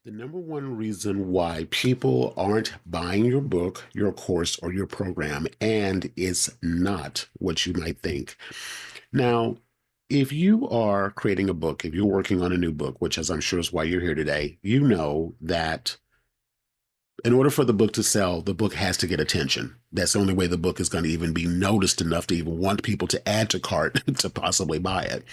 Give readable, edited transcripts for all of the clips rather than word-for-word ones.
The number one reason why people aren't buying your book, your course, or your program, and it's not what you might think. Now, if you are creating a book, if you're working on a new book, which as I'm sure is why you're here today, you know that in order for the book to sell, the book has to get attention. That's the only way the book is going to even be noticed enough to even want people to add to cart to possibly buy it.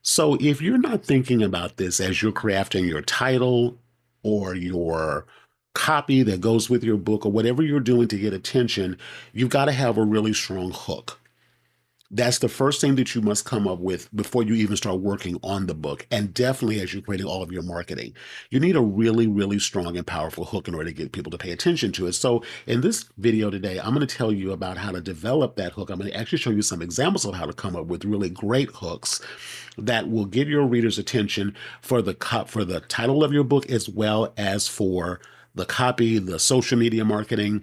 So if you're not thinking about this as you're crafting your title or your copy that goes with your book or whatever you're doing to get attention, you've got to have a really strong hook. That's the first thing that you must come up with before you even start working on the book. And definitely as you're creating all of your marketing, you need a really, really strong and powerful hook in order to get people to pay attention to it. So in this video today, I'm going to tell you about how to develop that hook. I'm going to actually show you some examples of how to come up with really great hooks that will get your readers' attention for the title of your book, as well as for the copy, the social media marketing,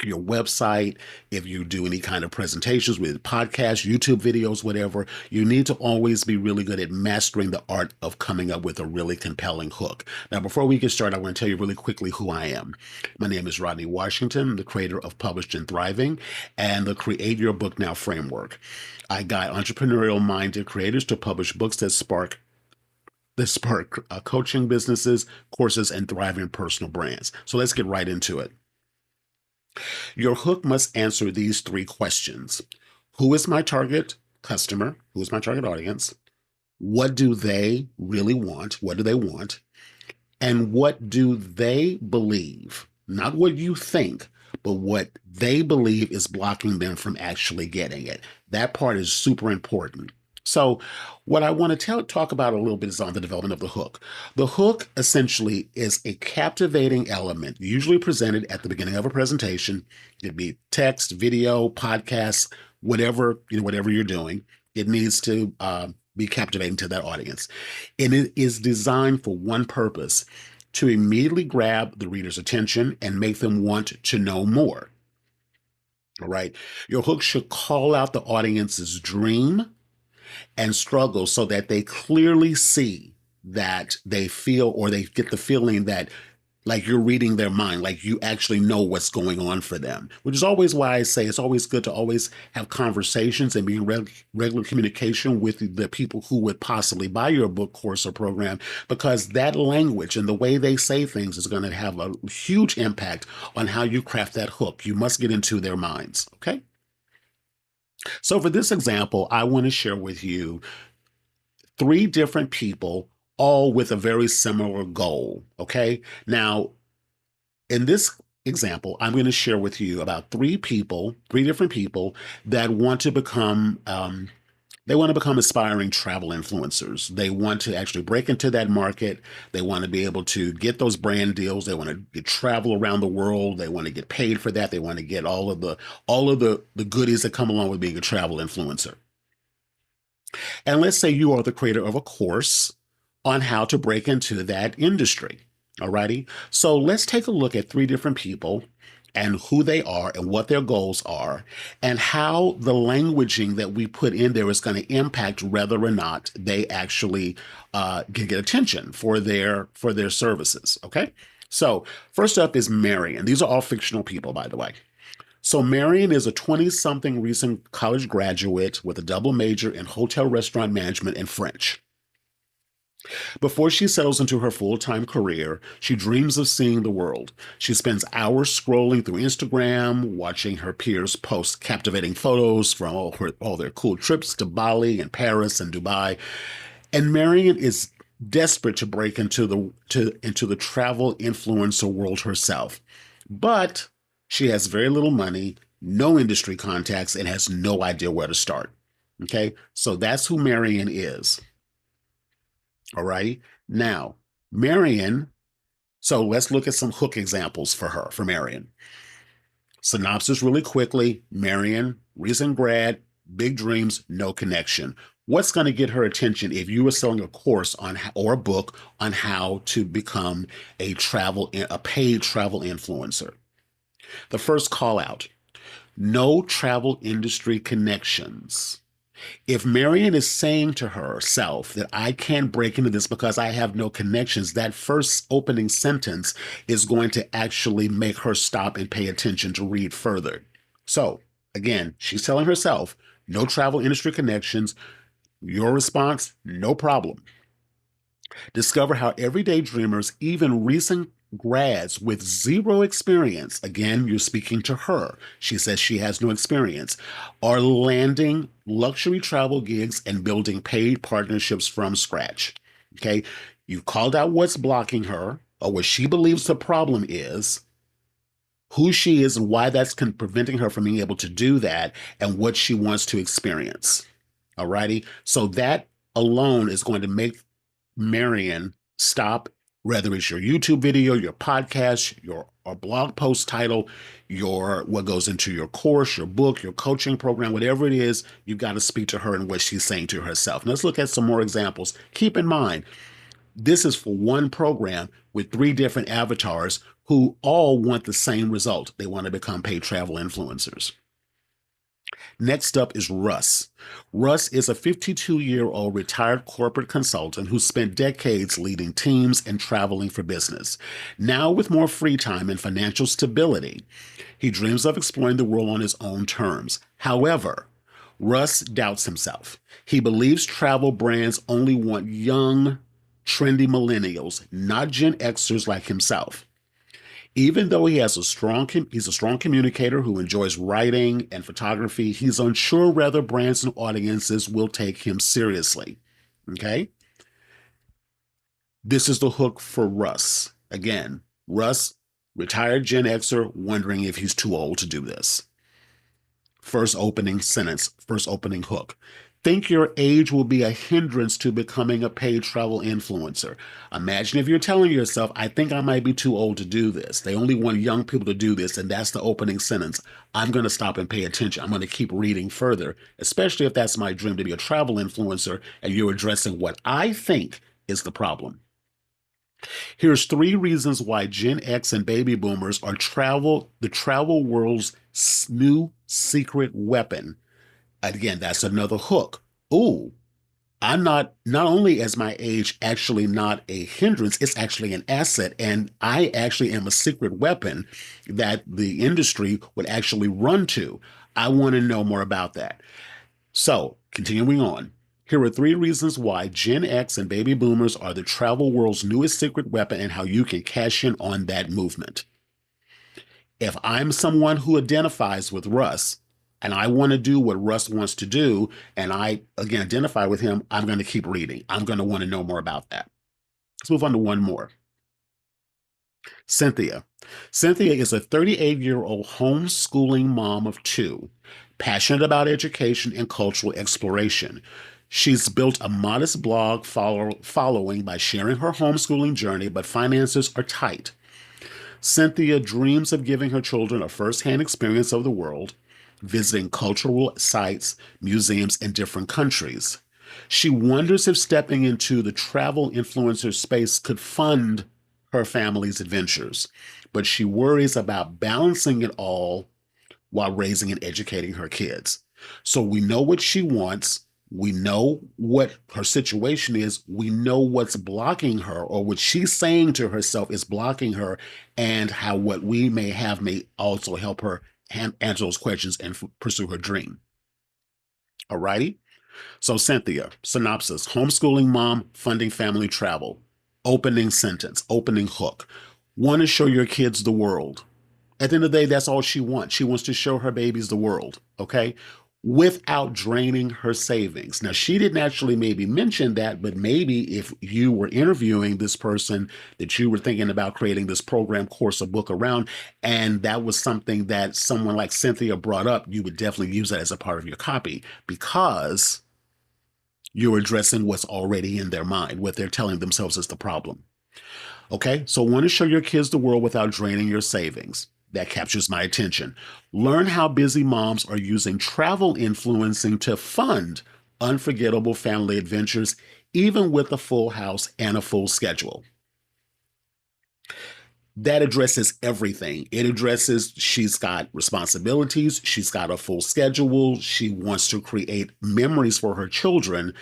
your website. If you do any kind of presentations with podcasts, YouTube videos, whatever, you need to always be really good at mastering the art of coming up with a really compelling hook. Now, before we get started, I want to tell you really quickly who I am. My name is Rodney Washington, the creator of Published and Thriving and the Create Your Book Now framework. I guide entrepreneurial-minded creators to publish books that spark coaching businesses, courses, and thriving personal brands. So let's get right into it. Your hook must answer these three questions. Who is my target customer? Who is my target audience? What do they really want? What do they want? And what do they believe? Not what you think, but what they believe is blocking them from actually getting it. That part is super important. So what I want to talk about a little bit is on the development of the hook. The hook essentially is a captivating element, usually presented at the beginning of a presentation. It'd be text, video, podcasts, whatever you're doing. It needs to be captivating to that audience. And it is designed for one purpose: to immediately grab the reader's attention and make them want to know more. All right. Your hook should call out the audience's dream and struggle so that they clearly see, that they feel, or they get the feeling that like you're reading their mind, like you actually know what's going on for them, which is always why I say it's always good to always have conversations and be in regular communication with the people who would possibly buy your book, course, or program, because that language and the way they say things is going to have a huge impact on how you craft that hook. You must get into their minds, okay? So for this example, I want to share with you three different people, all with a very similar goal. Okay. Now, in this example, I'm going to share with you about three different people that want to become, aspiring travel influencers. They want to actually break into that market. They want to be able to get those brand deals. They want to travel around the world. They want to get paid for that. They want to get all of the goodies that come along with being a travel influencer. And let's say you are the creator of a course on how to break into that industry. Alrighty. So let's take a look at three different people and who they are and what their goals are and how the languaging that we put in there is going to impact whether or not they actually can get attention for their services. Okay. So first up is Marion. These are all fictional people, by the way. So Marion is a 20-something recent college graduate with a double major in hotel restaurant management and French. Before she settles into her full-time career, she dreams of seeing the world. She spends hours scrolling through Instagram, watching her peers post captivating photos from all their cool trips to Bali and Paris and Dubai. And Marion is desperate to break into the travel influencer world herself. But she has very little money, no industry contacts, and has no idea where to start. Okay, so that's who Marion is. All righty. Now, Marion, so let's look at some hook examples for Marion. Synopsis really quickly: Marion, recent grad, big dreams, no connection. What's going to get her attention if you were selling a course or a book on how to become a paid travel influencer? The first call out: no travel industry connections. If Marion is saying to herself that I can't break into this because I have no connections, that first opening sentence is going to actually make her stop and pay attention to read further. So again, she's telling herself, no travel industry connections. Your response, no problem. Discover how everyday dreamers, even recent grads with zero experience, again, you're speaking to her. She says she has no experience, are landing luxury travel gigs and building paid partnerships from scratch. Okay. You've called out what's blocking her or what she believes the problem is, who she is and why that's preventing her from being able to do that, and what she wants to experience. All righty. So that alone is going to make Marion stop, whether it's your YouTube video, your podcast, your or blog post title, your what goes into your course, your book, your coaching program, whatever it is, you've got to speak to her and what she's saying to herself. Now let's look at some more examples. Keep in mind, this is for one program with 3 different avatars who all want the same result. They want to become paid travel influencers. Next up is Russ. Russ is a 52-year-old retired corporate consultant who spent decades leading teams and traveling for business. Now, with more free time and financial stability, he dreams of exploring the world on his own terms. However, Russ doubts himself. He believes travel brands only want young, trendy millennials, not Gen Xers like himself. Even though he's a strong communicator who enjoys writing and photography, he's unsure whether brands and audiences will take him seriously. Okay? This is the hook for Russ. Again, Russ, retired Gen Xer, wondering if he's too old to do this. First opening sentence, first opening hook. Think your age will be a hindrance to becoming a paid travel influencer. Imagine if you're telling yourself, I think I might be too old to do this. They only want young people to do this, and that's the opening sentence. I'm going to stop and pay attention. I'm going to keep reading further, especially if that's my dream to be a travel influencer and you're addressing what I think is the problem. Here's 3 reasons why Gen X and baby boomers are the travel world's new secret weapon. Again, that's another hook. Ooh, I'm not only is my age actually not a hindrance, it's actually an asset. And I actually am a secret weapon that the industry would actually run to. I want to know more about that. So continuing on, here are 3 reasons why Gen X and baby boomers are the travel world's newest secret weapon and how you can cash in on that movement. If I'm someone who identifies with Russ, and I want to do what Russ wants to do, and I, again, identify with him, I'm going to keep reading. I'm going to want to know more about that. Let's move on to one more. Cynthia. Cynthia is a 38-year-old homeschooling mom of 2, passionate about education and cultural exploration. She's built a modest blog following by sharing her homeschooling journey, but finances are tight. Cynthia dreams of giving her children a first-hand experience of the world, visiting cultural sites, museums in different countries. She wonders if stepping into the travel influencer space could fund her family's adventures, but she worries about balancing it all while raising and educating her kids. So we know what she wants. We know what her situation is. We know what's blocking her, or what she's saying to herself is blocking her, and how what we may have may also help her answer those questions and pursue her dream. All righty. So Cynthia, synopsis: homeschooling mom, funding family travel. Opening sentence, opening hook. Want to show your kids the world. At the end of the day, that's all she wants. She wants to show her babies the world, okay? Without draining her savings. Now, she didn't actually maybe mention that, but maybe if you were interviewing this person that you were thinking about creating this program, course, or book around, and that was something that someone like Cynthia brought up, you would definitely use that as a part of your copy, because you're addressing what's already in their mind, what they're telling themselves is the problem. Okay, so want to show your kids the world without draining your savings. That captures my attention. Learn how busy moms are using travel influencing to fund unforgettable family adventures, even with a full house and a full schedule. That addresses everything. It addresses she's got responsibilities, she's got a full schedule, she wants to create memories for her children,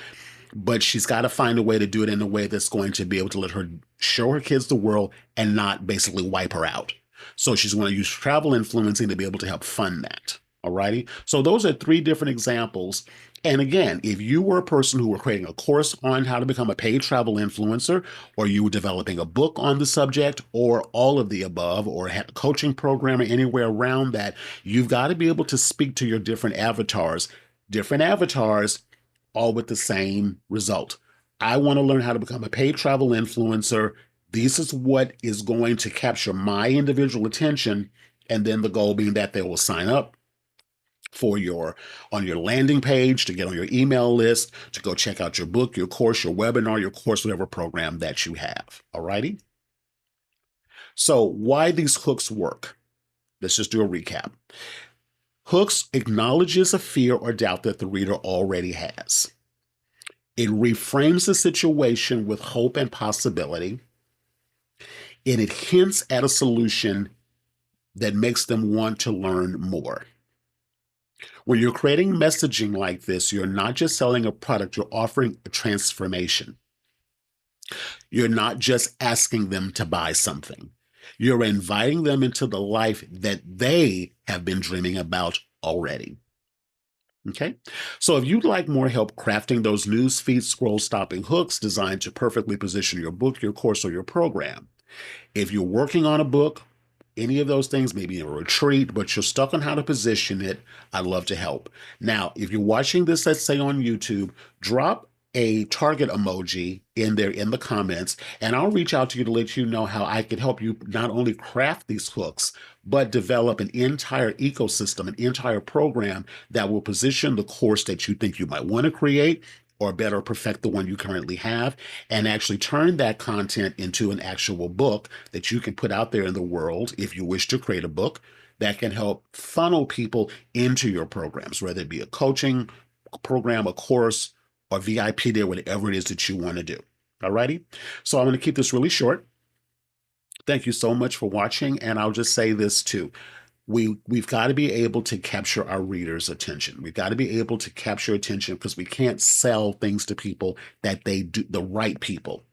but she's got to find a way to do it in a way that's going to be able to let her show her kids the world and not basically wipe her out. So she's going to use travel influencing to be able to help fund that. All righty. So those are three different examples. And again, if you were a person who were creating a course on how to become a paid travel influencer, or you were developing a book on the subject, or all of the above, or had a coaching program or anywhere around that, you've got to be able to speak to your different avatars. Different avatars, all with the same result. I want to learn how to become a paid travel influencer. This is what is going to capture my individual attention. And then the goal being that they will sign up for on your landing page, to get on your email list, to go check out your book, your course, your webinar, your course, whatever program that you have. All righty. So why these hooks work? Let's just do a recap. Hooks acknowledges a fear or doubt that the reader already has. It reframes the situation with hope and possibility. And it hints at a solution that makes them want to learn more. When you're creating messaging like this, you're not just selling a product, you're offering a transformation. You're not just asking them to buy something. You're inviting them into the life that they have been dreaming about already. Okay, so if you'd like more help crafting those newsfeed scroll stopping hooks designed to perfectly position your book, your course, or your program, if you're working on a book, any of those things, maybe a retreat, but you're stuck on how to position it, I'd love to help. Now, if you're watching this, let's say on YouTube, drop a target emoji in there in the comments, and I'll reach out to you to let you know how I can help you not only craft these hooks, but develop an entire ecosystem, an entire program that will position the course that you think you might want to create, or better perfect the one you currently have, and actually turn that content into an actual book that you can put out there in the world if you wish to create a book that can help funnel people into your programs, whether it be a coaching program, a course, or VIP there, whatever it is that you want to do. All righty. So I'm going to keep this really short. Thank you so much for watching. And I'll just say this too. We've got to be able to capture our readers' attention. We've got to be able to capture attention, because we can't sell things to people that they do, the right people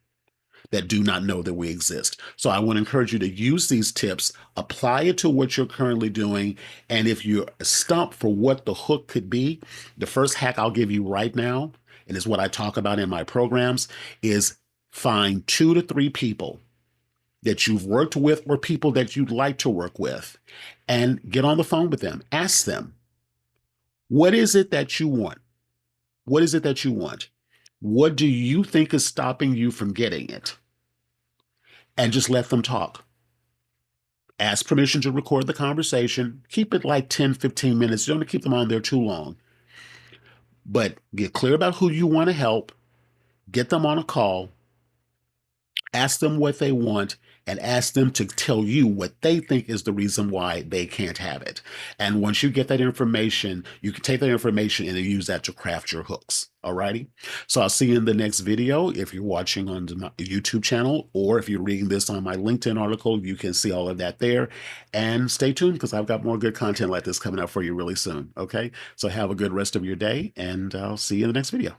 that do not know that we exist. So I want to encourage you to use these tips, apply it to what you're currently doing. And if you're stumped for what the hook could be, the first hack I'll give you right now, and is what I talk about in my programs, is find 2 to 3 people that you've worked with or people that you'd like to work with, and get on the phone with them. Ask them, what is it that you want? What is it that you want? What do you think is stopping you from getting it? And just let them talk. Ask permission to record the conversation. Keep it like 10, 15 minutes. You don't want to keep them on there too long. But get clear about who you want to help. Get them on a call. Ask them what they want, and ask them to tell you what they think is the reason why they can't have it. And once you get that information, you can take that information and then use that to craft your hooks. All righty. So I'll see you in the next video. If you're watching on the YouTube channel, or if you're reading this on my LinkedIn article, you can see all of that there. And stay tuned, because I've got more good content like this coming out for you really soon. Okay. So have a good rest of your day, and I'll see you in the next video.